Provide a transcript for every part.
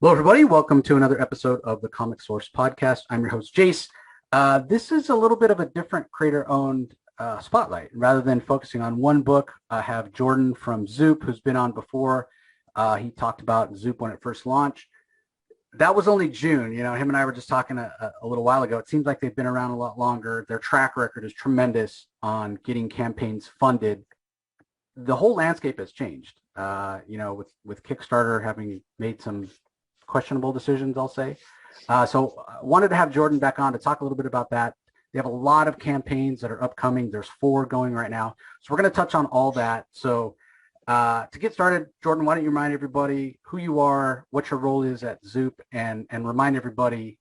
Hello, everybody. Welcome to another episode of the Comic Source Podcast. I'm your host, Jace. This is a little bit of a different creator-owned spotlight. Rather than focusing on one book, I have Jordon from Zoop, who's been on before. He talked about Zoop when it first launched. That was only June. Him and I were just talking a little while ago. It seems like they've been around a lot longer. Their track record is tremendous on getting campaigns funded. The whole landscape has changed. With Kickstarter having made some questionable decisions, I'll say. So I wanted to have Jordon back on to talk a little bit about that. They have a lot of campaigns that are upcoming. There's 4 going right now. So we're going to touch on all that. So to get started, Jordon, why don't you remind everybody who you are, what your role is at Zoop, and remind everybody,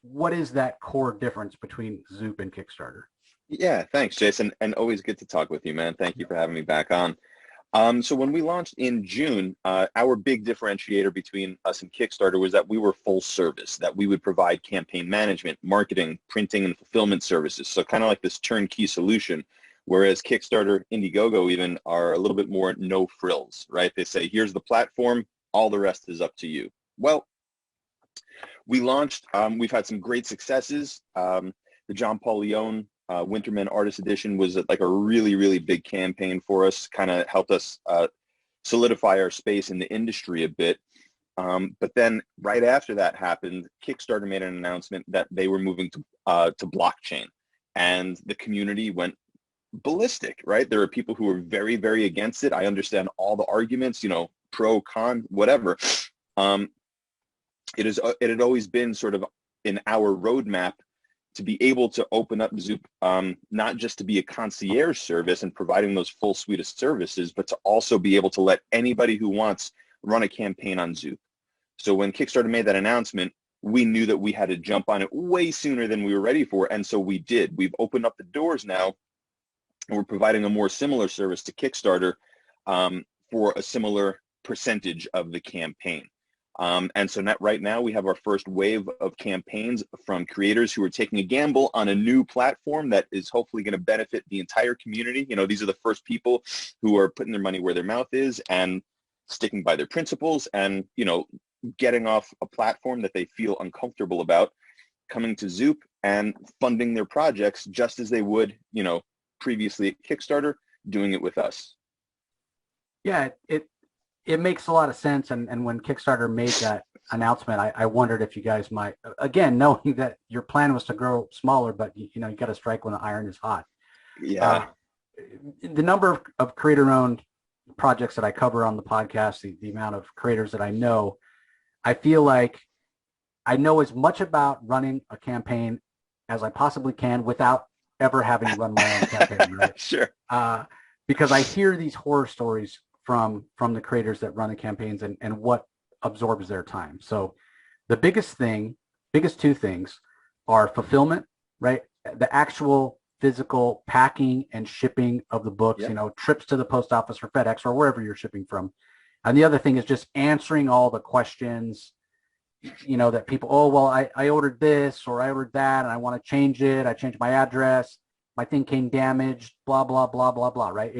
what is that core difference between Zoop and Kickstarter? Yeah, thanks, Jason, and always good to talk with you, man. Thank you for having me back on. So when we launched in June, our big differentiator between us and Kickstarter was that we were full service, that we would provide campaign management, marketing, printing, and fulfillment services. So kind of like this turnkey solution, whereas Kickstarter, Indiegogo even are a little bit more no frills, right? They say, here's the platform, all the rest is up to you. Well, we launched, we've had some great successes. The John Paul Leon Winterman Artist Edition was like a really, really big campaign for us, kind of helped us solidify our space in the industry a bit. But then right after that happened, Kickstarter made an announcement that they were moving to blockchain, and the community went ballistic, right? There are people who are very, very against it. I understand all the arguments, pro, con, whatever. It had always been sort of in our roadmap to be able to open up Zoop, not just to be a concierge service and providing those full suite of services, but to also be able to let anybody who wants run a campaign on Zoop. So when Kickstarter made that announcement, we knew that we had to jump on it way sooner than we were ready for, and so we did. We've opened up the doors now, and we're providing a more similar service to Kickstarter for a similar percentage of the campaign. And so right now we have our first wave of campaigns from creators who are taking a gamble on a new platform that is hopefully going to benefit the entire community. These are the first people who are putting their money where their mouth is and sticking by their principles and, getting off a platform that they feel uncomfortable about, coming to Zoop and funding their projects just as they would, previously at Kickstarter, doing it with us. Yeah, it makes a lot of sense. And when Kickstarter made that announcement, I wondered if you guys might, again, knowing that your plan was to grow smaller, but you got to strike when the iron is hot. Yeah. The number of creator-owned projects that I cover on the podcast, the amount of creators that I feel like I know as much about running a campaign as I possibly can without ever having run my own campaign, right? Sure. Because I hear these horror stories from the creators that run the campaigns and what absorbs their time. So the biggest 2 things are fulfillment, right? The actual physical packing and shipping of the books, Yep. Trips to the post office or FedEx or wherever you're shipping from. And the other thing is just answering all the questions, that people, oh, well, I ordered this or I ordered that and I want to change it. I changed my address. My thing came damaged, blah, blah, blah, blah, blah, right?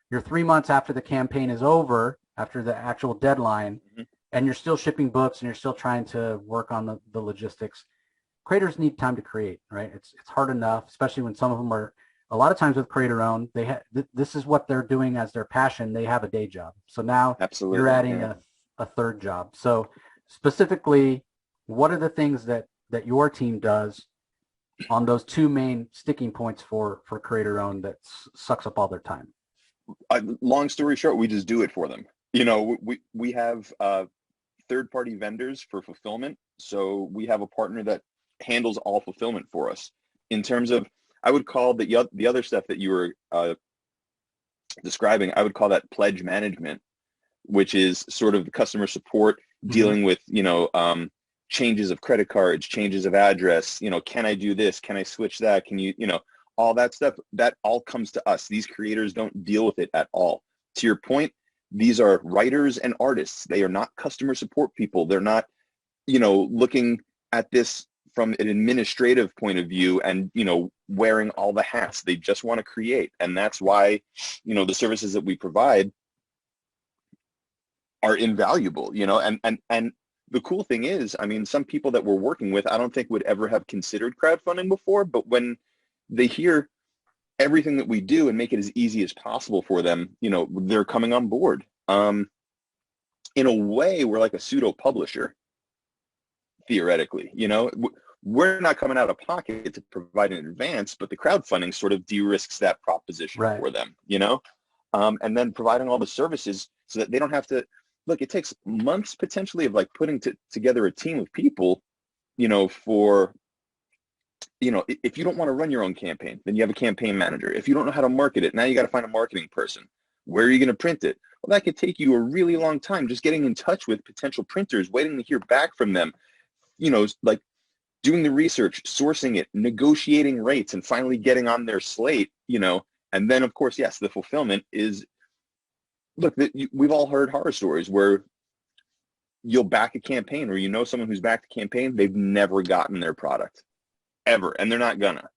You're 3 months after the campaign is over, after the actual deadline, Mm-hmm. and you're still shipping books and you're still trying to work on the logistics. Creators need time to create, right? It's hard enough, especially when some of them are, a lot of times with creator owned, this is what they're doing as their passion. They have a day job. So now Absolutely. you're adding a third job. So specifically, what are the things that your team does on those 2 main sticking points for creator owned that sucks up all their time? Long story short, we just do it for them. We have third-party vendors for fulfillment. So we have a partner that handles all fulfillment for us. In terms of, I would call the other stuff that you were describing, I would call that pledge management, which is sort of the customer support dealing with, changes of credit cards, changes of address, can I do this? Can I switch that? Can you, all that stuff, that all comes to us. These creators don't deal with it at all. To your point, these are writers and artists. They are not customer support people. They're not, looking at this from an administrative point of view and, wearing all the hats. They just want to create. And that's why, the services that we provide are invaluable, and the cool thing is, I mean, some people that we're working with, I don't think would ever have considered crowdfunding before, but when they hear everything that we do and make it as easy as possible for them, you know, they're coming on board. In a way, we're like a pseudo publisher, theoretically. You know, we're not coming out of pocket to provide an advance, but the crowdfunding sort of de-risks that proposition for them, you know, and then providing all the services so that they don't have to look. It takes months potentially of like putting together a team of people, you know, for, you know, if you don't want to run your own campaign, then you have a campaign manager. If you don't know how to market it, now you got to find a marketing person. Where are you going to print it? Well, that could take you a really long time just getting in touch with potential printers, waiting to hear back from them, you know, like doing the research, sourcing it, negotiating rates, and finally getting on their slate, you know. And then, of course, yes, the fulfillment is, look, we've all heard horror stories where you'll back a campaign, or you know someone who's backed a campaign, they've never gotten their product ever, and they're not gonna.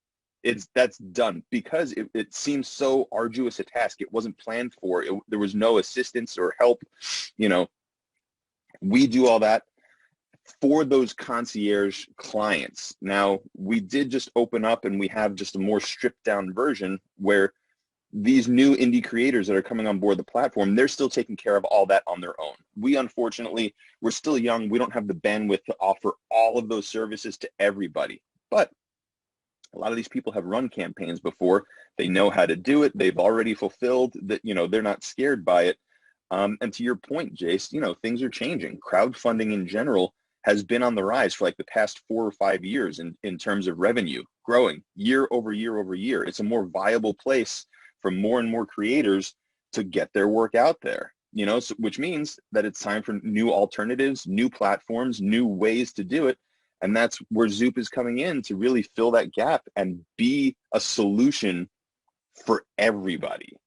That's done because it seems so arduous a task. It wasn't planned for. There was no assistance or help. You know, we do all that for those concierge clients. Now, we did just open up, and we have just a more stripped down version where these new indie creators that are coming on board the platform, they're still taking care of all that on their own. We, unfortunately, we're still young. We don't have the bandwidth to offer all of those services to everybody. But a lot of these people have run campaigns before. They know how to do it. They've already fulfilled that, you know, they're not scared by it. And to your point, Jace, you know, things are changing. Crowdfunding in general has been on the rise for like the past 4 or 5 years in terms of revenue, growing year over year over year. It's a more viable place for more and more creators to get their work out there, you know, so, which means that it's time for new alternatives, new platforms, new ways to do it. And that's where Zoop is coming in to really fill that gap and be a solution for everybody.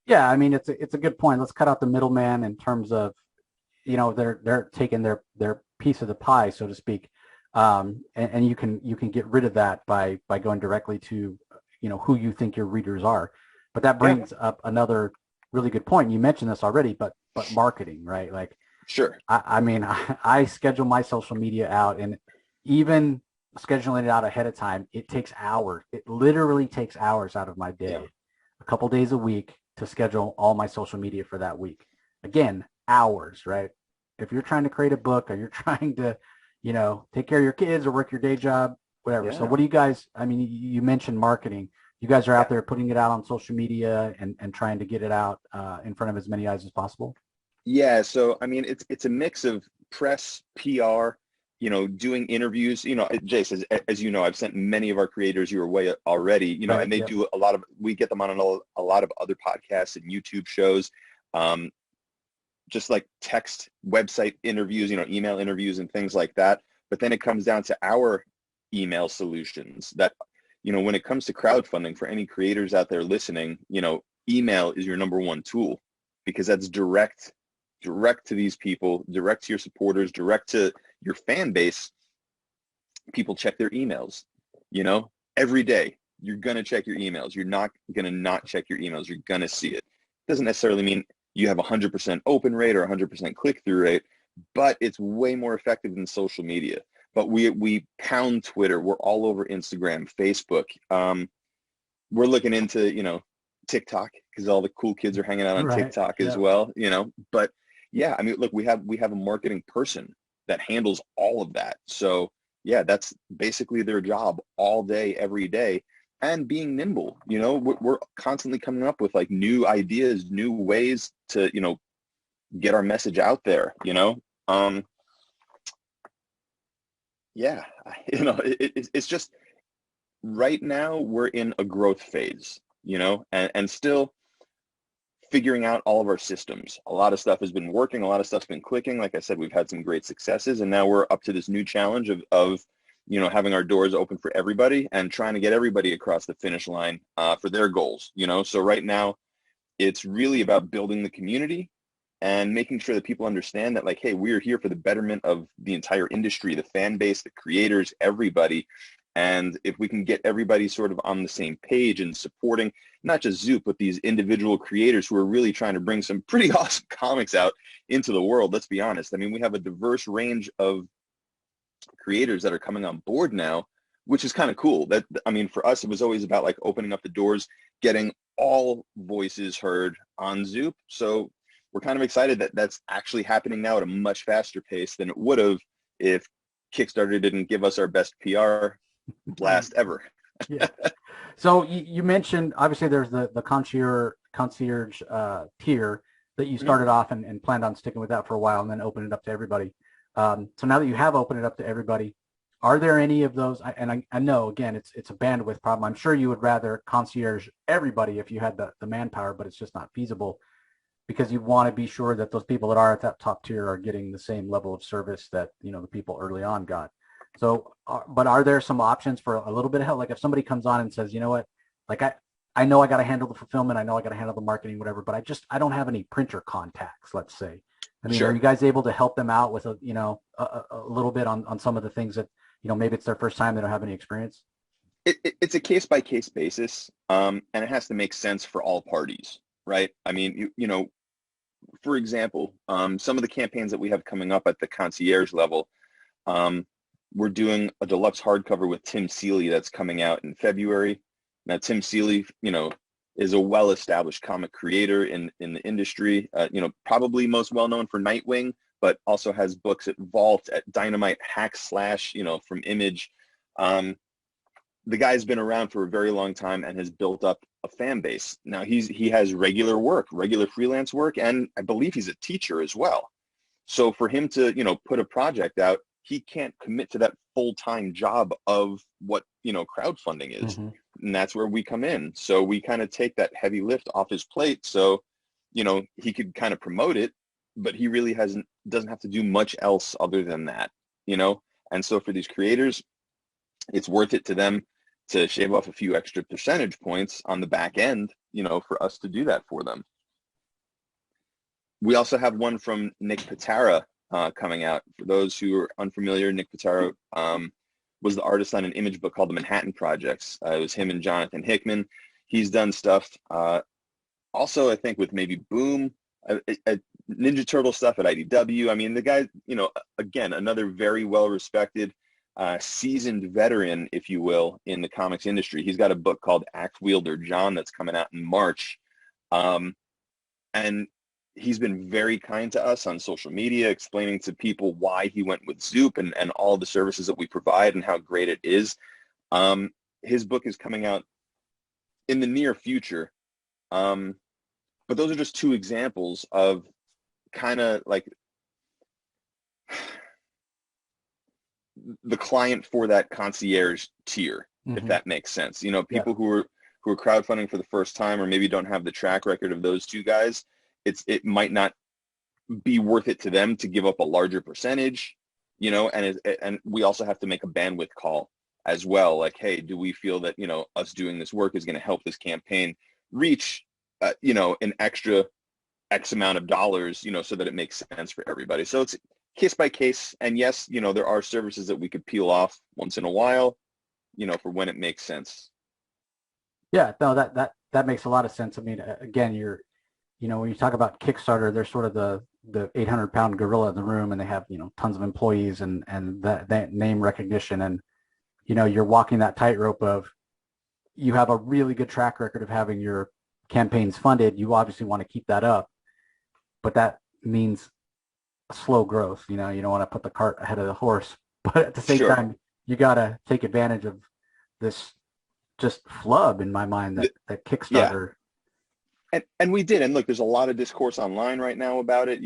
Yeah, I mean, it's a good point. Let's cut out the middleman in terms of, you know, they're taking their piece of the pie, so to speak, and you can get rid of that by going directly to, you know, who you think your readers are. But that brings up another really good point. You mentioned this already, but marketing, right? Like, sure. I mean, I schedule my social media out, and even scheduling it out ahead of time, it takes hours. It literally takes hours out of my day, a couple days a week, to schedule all my social media for that week. Again, hours, right? If you're trying to create a book, or you're trying to, you know, take care of your kids or work your day job, whatever. So what do you guys, I mean, you mentioned marketing. You guys are out there putting it out on social media and trying to get it out in front of as many eyes as possible? Yeah, so I mean, it's a mix of press, PR, you know, doing interviews. You know, Jace, as you know, I've sent many of our creators your way already. You know, and they do a lot of. We get them on a lot of other podcasts and YouTube shows, just like text, website interviews, you know, email interviews and things like that. But then it comes down to our email solutions. That, you know, when it comes to crowdfunding, for any creators out there listening, you know, email is your #1 tool, because that's direct to these people, direct to your supporters, direct to your fan base. People check their emails, you know, every day. You're going to check your emails. You're not going to not check your emails. You're going to see it. Doesn't necessarily mean you have 100% open rate or 100% click-through rate, but it's way more effective than social media. But we pound Twitter. We're all over Instagram, Facebook. We're looking into, you know, TikTok, because all the cool kids are hanging out on TikTok as well, you know. But yeah, I mean, look, we have a marketing person that handles all of that. So yeah, that's basically their job all day, every day, and being nimble. You know, we're constantly coming up with like new ideas, new ways to, you know, get our message out there, you know. Yeah, you know, it's just right now we're in a growth phase, you know, and still figuring out all of our systems. A lot of stuff has been working. A lot of stuff's been clicking. Like I said, we've had some great successes, and now we're up to this new challenge of you know, having our doors open for everybody and trying to get everybody across the finish line for their goals, you know. So right now it's really about building the community and making sure that people understand that, like, hey, we are here for the betterment of the entire industry, the fan base, the creators, everybody. And if we can get everybody sort of on the same page and supporting not just Zoop, but these individual creators who are really trying to bring some pretty awesome comics out into the world. Let's be honest. I mean, we have a diverse range of creators that are coming on board now, which is kind of cool. That, I mean, for us, it was always about like opening up the doors, getting all voices heard on Zoop. So we're kind of excited that that's actually happening now at a much faster pace than it would have if Kickstarter didn't give us our best PR blast ever. Yeah. So you mentioned, obviously there's the concierge tier that you started off and planned on sticking with that for a while and then opened it up to everybody. So now that you have opened it up to everybody, are there any of those? I know, again, it's a bandwidth problem. I'm sure you would rather concierge everybody if you had the manpower, but it's just not feasible because you want to be sure that those people that are at that top tier are getting the same level of service that, the people early on got. So, but are there some options for a little bit of help? Like if somebody comes on and says, you know what, like I know I got to handle the fulfillment, I know I got to handle the marketing, whatever, but I don't have any printer contacts, let's say. I mean, Sure. Are you guys able to help them out with a little bit on some of the things that, maybe it's their first time, they don't have any experience? It's a case by case basis, and it has to make sense for all parties, right? I mean, for example, some of the campaigns that we have coming up at the concierge level, we're doing a deluxe hardcover with Tim Seeley that's coming out in February. Now, Tim Seeley, is a well-established comic creator in the industry. Probably most well-known for Nightwing, but also has books at Vault, at Dynamite, Hack Slash, from Image. The guy's been around for a very long time and has built up a fan base. Now, he has regular freelance work, and I believe he's a teacher as well. So for him to, put a project out, he can't commit to that full-time job of what, crowdfunding is. Mm-hmm. And that's where we come in. So we kind of take that heavy lift off his plate. So, he could kind of promote it, but he really doesn't have to do much else other than that, And so for these creators, it's worth it to them to shave off a few extra percentage points on the back end, for us to do that for them. We also have one from Nick Pitara coming out. For those who are unfamiliar, Nick Pitara was the artist on an Image book called The Manhattan Projects. It was him and Jonathan Hickman. He's done stuff also, I think, with maybe Boom, Ninja Turtle stuff at IDW. I mean, the guy, again, another very well-respected, seasoned veteran, if you will, in the comics industry. He's got a book called Axe Wielder John that's coming out in March. And he's been very kind to us on social media, explaining to people why he went with Zoop and all the services that we provide and how great it is. His book is coming out in the near future. But those are just two examples of kind of like the client for that concierge tier, mm-hmm. if that makes sense. People who are crowdfunding for the first time or maybe don't have the track record of those two guys, it might not be worth it to them to give up a larger percentage, and we also have to make a bandwidth call as well. Like, hey, do we feel that, us doing this work is going to help this campaign reach, an extra X amount of dollars, so that it makes sense for everybody. So it's case by case. And yes, there are services that we could peel off once in a while, for when it makes sense. Yeah, no, that makes a lot of sense. I mean, again, when you talk about Kickstarter, they're sort of the 800-pound gorilla in the room, and they have, tons of employees and that name recognition. And, you're walking that tightrope of, you have a really good track record of having your campaigns funded. You obviously want to keep that up, but that means slow growth. You don't want to put the cart ahead of the horse, but at the same Sure. time, you got to take advantage of this just flub in my mind that Kickstarter. Yeah. And we did. And look, there's a lot of discourse online right now about it.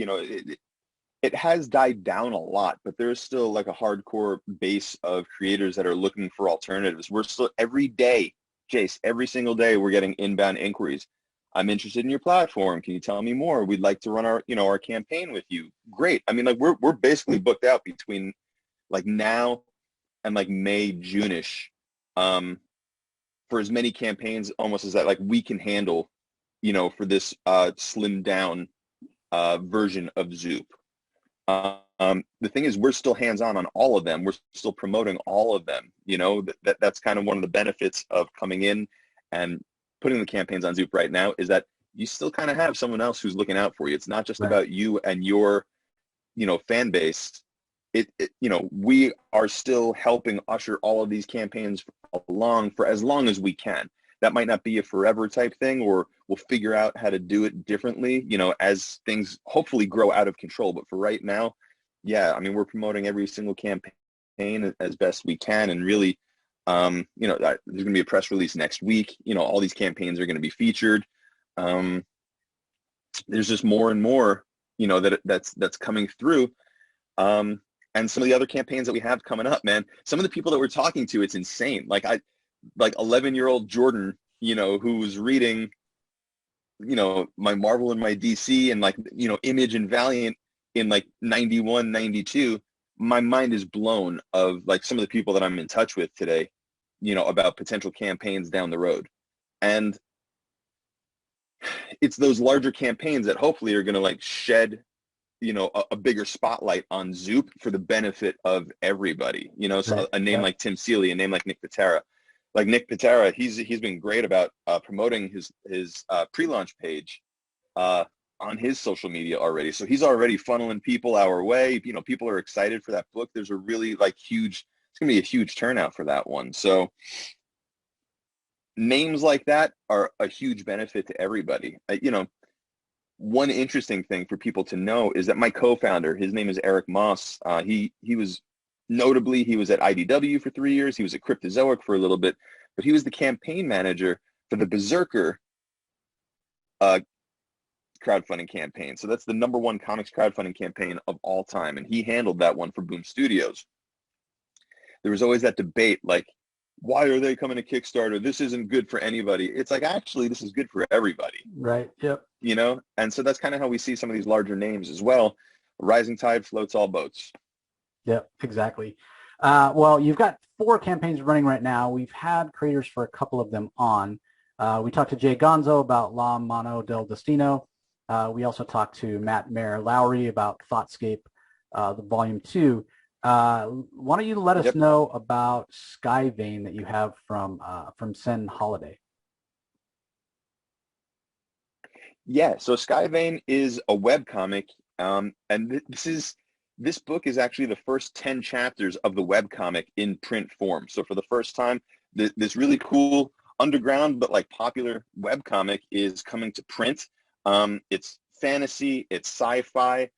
It has died down a lot, but there's still like a hardcore base of creators that are looking for alternatives. We're still every day, Jace, every single day, we're getting inbound inquiries. I'm interested in your platform. Can you tell me more? We'd like to run our campaign with you. Great. I mean, like we're basically booked out between like now and like May, June-ish, for as many campaigns almost as that like we can handle, for this slimmed down version of Zoop. The thing is, we're still hands-on on all of them. We're still promoting all of them. That's kind of one of the benefits of coming in and putting the campaigns on Zoop right now, is that you still kind of have someone else who's looking out for you. It's not just Right. about you and your, fan base. We are still helping usher all of these campaigns along for as long as we can. That might not be a forever type thing, or we'll figure out how to do it differently, as things hopefully grow out of control. But for right now, yeah, I mean, we're promoting every single campaign as best we can. And really, there's going to be a press release next week. All these campaigns are going to be featured. There's just more and more, that's coming through. And some of the other campaigns that we have coming up, man, some of the people that we're talking to, it's insane. Like 11-year-old Jordon, who's reading, my Marvel and my DC and Image and Valiant in 91, 92. My mind is blown of some of the people that I'm in touch with today, about potential campaigns down the road. And it's those larger campaigns that hopefully are going to shed a bigger spotlight on Zoop for the benefit of everybody. So a name like Tim Seeley, a name like Nick Patera. Nick Patera, he's been great about promoting his pre-launch page on his social media already. So he's already funneling people our way. People are excited for that book. There's a really huge, it's gonna be a huge turnout for that one. So names like that are a huge benefit to everybody. One interesting thing for people to know is that my co-founder, his name is Eric Moss. He was at IDW for 3 years. He was at Cryptozoic for a little bit, but he was the campaign manager for the Berserker crowdfunding campaign. So that's the #1 comics crowdfunding campaign of all time. And he handled that one for Boom Studios. There was always that debate, why are they coming to Kickstarter? This isn't good for anybody. It's actually, this is good for everybody. Right. Yep. And so that's kind of how we see some of these larger names as well. A rising tide floats all boats. Yep, exactly. Well, you've got 4 campaigns running right now. We've had creators for a couple of them on. We talked to Jay Gonzo about La Mano del Destino. We also talked to Matt Mayer Lowry about Thoughtscape, the Volume 2. Why don't you let us know about Skyvane that you have from Sen Holiday? Yeah, so Skyvane is a webcomic, and this book is actually the first 10 chapters of the webcomic in print form. So for the first time, this really cool underground but popular webcomic is coming to print. It's fantasy, it's sci-fi,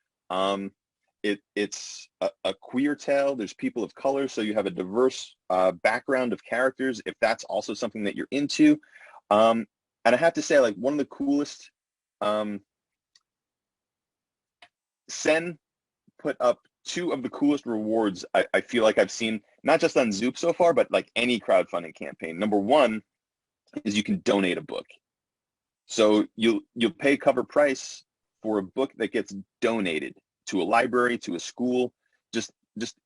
it's a queer tale. There's people of color, so you have a diverse background of characters, if that's also something that you're into. And I have to say, one of the coolest, Sen put up 2 of the coolest rewards I feel like I've seen, not just on Zoop so far, but any crowdfunding campaign. #1 is you can donate a book. So you'll pay cover price for a book that gets donated to a library, to a school, just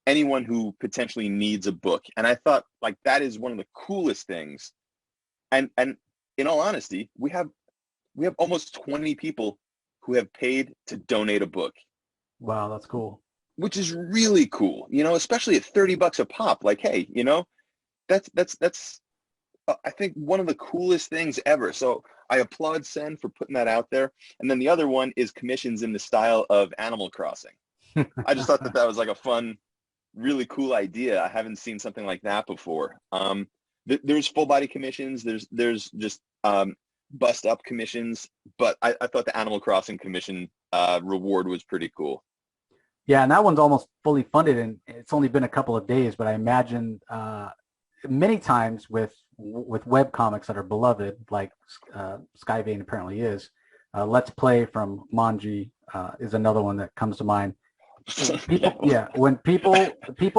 anyone who potentially needs a book. And I thought that is one of the coolest things. And in all honesty, we have almost 20 people who have paid to donate a book. Wow, that's cool. Which is really cool, especially at $30 a pop. Hey, that's I think one of the coolest things ever. So I applaud Sen for putting that out there. And then the other one is commissions in the style of Animal Crossing. I just thought that was a fun, really cool idea. I haven't seen something like that before. There's full body commissions. There's just bust up commissions, but I thought the Animal Crossing commission reward was pretty cool. Yeah, and that one's almost fully funded, and it's only been a couple of days, but I imagine many times with web comics that are beloved, like Skyvane apparently is, Let's Play from Manji is another one that comes to mind. When people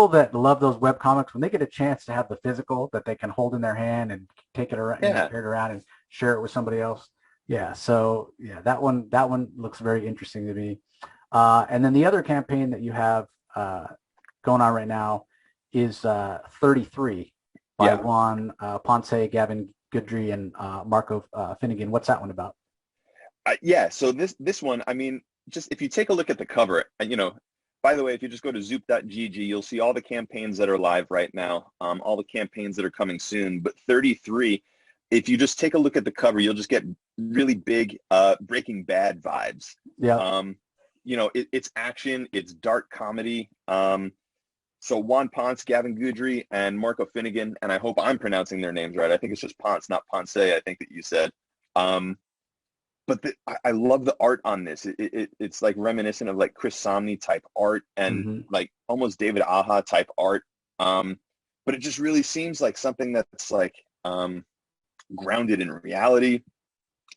that love those web comics, when they get a chance to have the physical that they can hold in their hand and take it around, carry it around and share it with somebody else. That one looks very interesting to me. And then the other campaign that you have going on right now is 33 by Juan Ponce, Gavin Goodry, and Marco Finnegan. What's that one about? So this one, I mean, just if you take a look at the cover, by the way, if you just go to zoop.gg, you'll see all the campaigns that are live right now, all the campaigns that are coming soon. But 33, if you just take a look at the cover, you'll just get really big Breaking Bad vibes. Yeah. You know, it's action, it's dark comedy. So Juan Ponce, Gavin Goudry, and Marco Finnegan, and I hope I'm pronouncing their names right. I think it's just Ponce, not Ponce, I think that you said. But I love the art on this. It's like reminiscent of like Chris Samnee type art and like almost David Aja type art. But it just really seems like something that's like grounded in reality.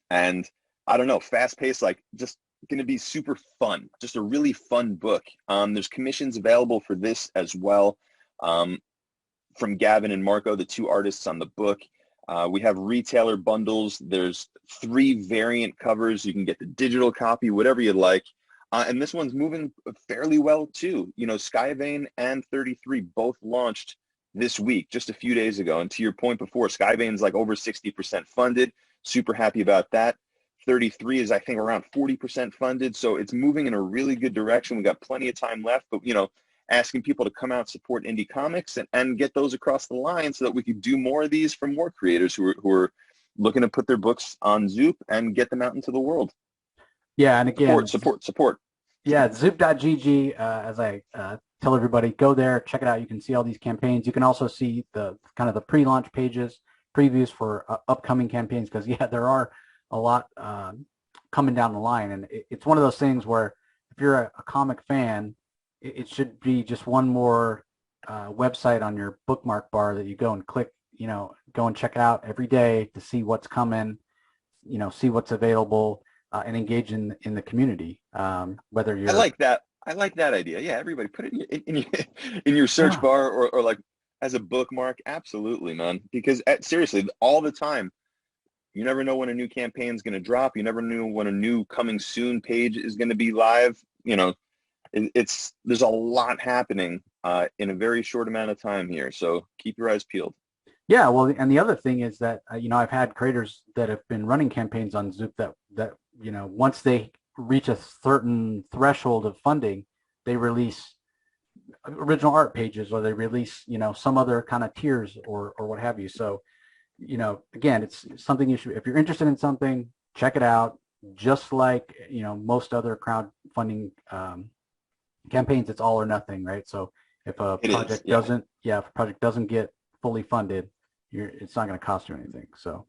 And I don't know, fast paced, like just going to be super fun. Just a really fun book. There's commissions available for this as well from Gavin and Marco, the two artists on the book. We have retailer bundles. There's 3 variant covers. You can get the digital copy, whatever you'd like. And this one's moving fairly well too. You know, Skyvane and 33 both launched this week, just a few days ago. And to your point before, Skyvane's like over 60% funded. Super happy about that. 33 is, I think, around 40% funded. So it's moving in a really good direction. We got plenty of time left, but, you know, asking people to come out, support indie comics and get those across the line so that we could do more of these for more creators who are looking to put their books on Zoop and get them out into the world. Yeah, and again, support. Yeah, zoop.gg, as I tell everybody, go there, check it out. You can see all these campaigns. You can also see the kind of the pre-launch pages, previews for upcoming campaigns, because, yeah, there are a lot coming down the line. And it's one of those things where if you're a comic fan, it should be just one more website on your bookmark bar that you go and click, you know, go and check out every day to see what's coming, you know, see what's available, and engage in the community. Whether you're, I like that idea. Yeah, everybody put it in your search bar or like as a bookmark. Absolutely, man. Because seriously, all the time, you never know when a new campaign is going to drop. You never know when a new coming soon page is going to be live. You know, there's a lot happening in a very short amount of time here. So keep your eyes peeled. Yeah, well, and the other thing is that, you know, I've had creators that have been running campaigns on Zoop that you know, once they reach a certain threshold of funding, they release original art pages, or they release, you know, some other kind of tiers or what have you. So, you know, again, it's something you should, if you're interested in something, check it out. Just like, you know, most other crowdfunding campaigns, it's all or nothing, right? So if a project doesn't get fully funded, it's not going to cost you anything. So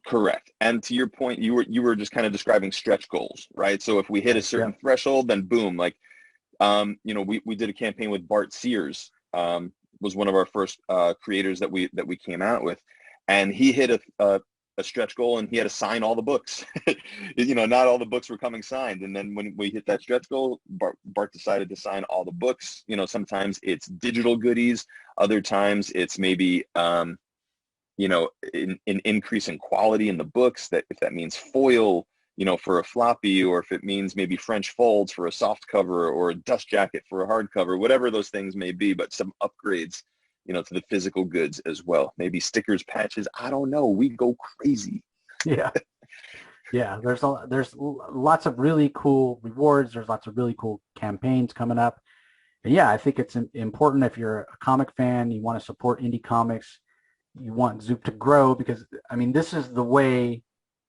correct. And to your point, you were just kind of describing stretch goals, right? So if we hit a certain threshold, then boom, like you know, we did a campaign with Bart Sears, was one of our first creators that we came out with, and he hit a stretch goal and he had to sign all the books. You know, not all the books were coming signed. And then when we hit that stretch goal, Bart decided to sign all the books. You know, sometimes it's digital goodies, other times it's maybe you know, an increase in quality in the books, that if that means foil, you know, for a floppy, or if it means maybe French folds for a soft cover, or a dust jacket for a hardcover, whatever those things may be, but some upgrades, you know, to the physical goods as well. Maybe stickers, patches, I don't know. We go crazy. Yeah. Yeah, there's lots of really cool rewards. There's lots of really cool campaigns coming up. And yeah, I think it's important if you're a comic fan, you want to support indie comics, you want Zoop to grow, because, I mean, this is the way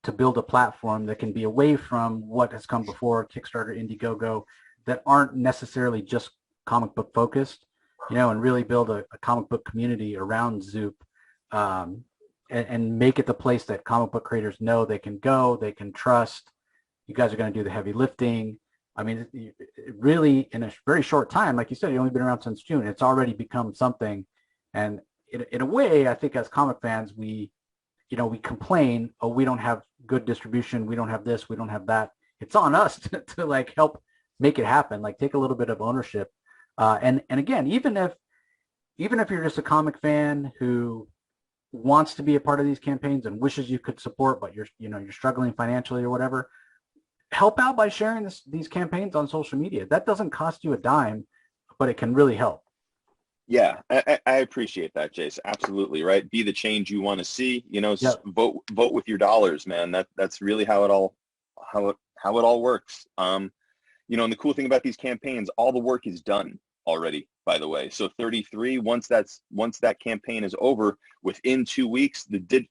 to build a platform that can be away from what has come before, Kickstarter, Indiegogo, that aren't necessarily just comic book focused, you know, and really build a comic book community around Zoop, and make it the place that comic book creators know they can go, they can trust. You guys are going to do the heavy lifting. I mean, it really, in a very short time, like you said, you've only been around since June. It's already become something. And in a way, I think as comic fans, we complain, oh, we don't have good distribution, we don't have this, we don't have that. It's on us to like help make it happen, like take a little bit of ownership. And again, even if you're just a comic fan who wants to be a part of these campaigns and wishes you could support, but you're struggling financially or whatever, help out by sharing these campaigns on social media. That doesn't cost you a dime, but it can really help. Yeah, I appreciate that, Jace. Absolutely, right. Be the change you want to see. You know, vote with your dollars, man. That's really how it all works. You know, and the cool thing about these campaigns, all the work is done. already, by the way. So 33, once that campaign is over, within 2 weeks,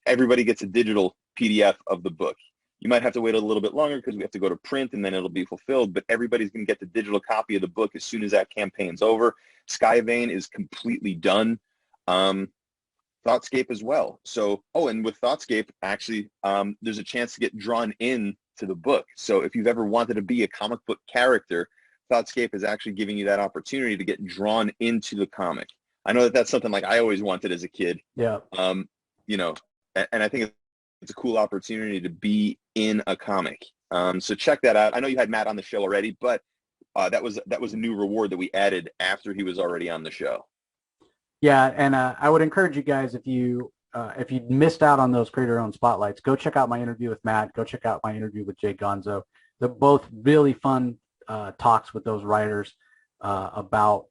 everybody gets a digital PDF of the book. You might have to wait a little bit longer because we have to go to print and then it'll be fulfilled, but everybody's going to get the digital copy of the book as soon as that campaign's over. Skyvane is completely done. Thoughtscape as well. So, and with Thoughtscape, actually, there's a chance to get drawn in to the book. So if you've ever wanted to be a comic book character, Thoughtscape is actually giving you that opportunity to get drawn into the comic. I know that's something like I always wanted as a kid. Yeah. You know, and I think it's a cool opportunity to be in a comic. So check that out. I know you had Matt on the show already, but that was a new reward that we added after he was already on the show. Yeah, and I would encourage you guys, if you missed out on those creator-owned spotlights, go check out my interview with Matt. Go check out my interview with Jay Gonzo. They're both really fun talks with those writers about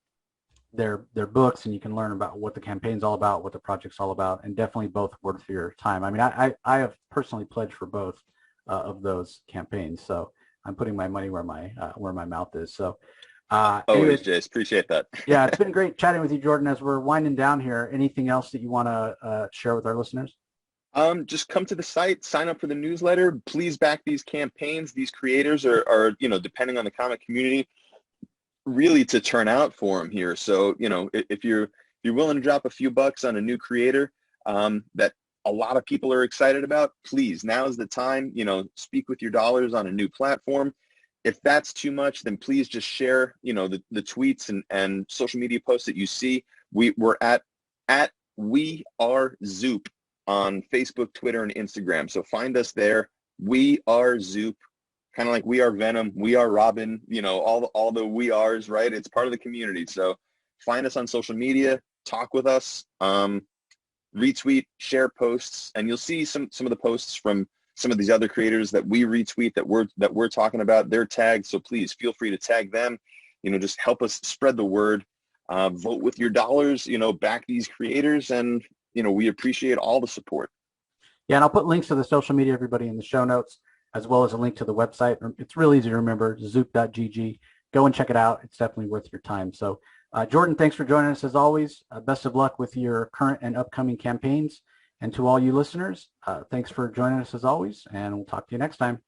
their books, and you can learn about what the campaign's all about, what the project's all about, and definitely both worth your time. I mean, I have personally pledged for both of those campaigns, so I'm putting my money where my mouth is. So. Always, Jace. Appreciate that. Yeah, it's been great chatting with you, Jordon. As we're winding down here, anything else that you want to share with our listeners? Just come to the site, sign up for the newsletter. Please back these campaigns. These creators are depending on the comic community, really to turn out for them here. So, if you're willing to drop a few bucks on a new creator that a lot of people are excited about, please, now is the time. Speak with your dollars on a new platform. If that's too much, then please just share, the tweets and social media posts that you see. We're at We Are Zoop on Facebook, Twitter, and Instagram. So find us there. We Are Zoop, kind of like We Are Venom, We Are Robin. All the we ares, right? It's part of the community. So find us on social media, talk with us, retweet, share posts, and you'll see some of the posts from some of these other creators that we retweet that we're talking about. They're tagged, so please feel free to tag them. Just help us spread the word. Vote with your dollars. Back these creators, and we appreciate all the support. Yeah, and I'll put links to the social media, everybody, in the show notes, as well as a link to the website. It's really easy to remember, zoop.gg. Go and check it out. It's definitely worth your time. So, Jordon, thanks for joining us as always. Best of luck with your current and upcoming campaigns. And to all you listeners, thanks for joining us as always, and we'll talk to you next time.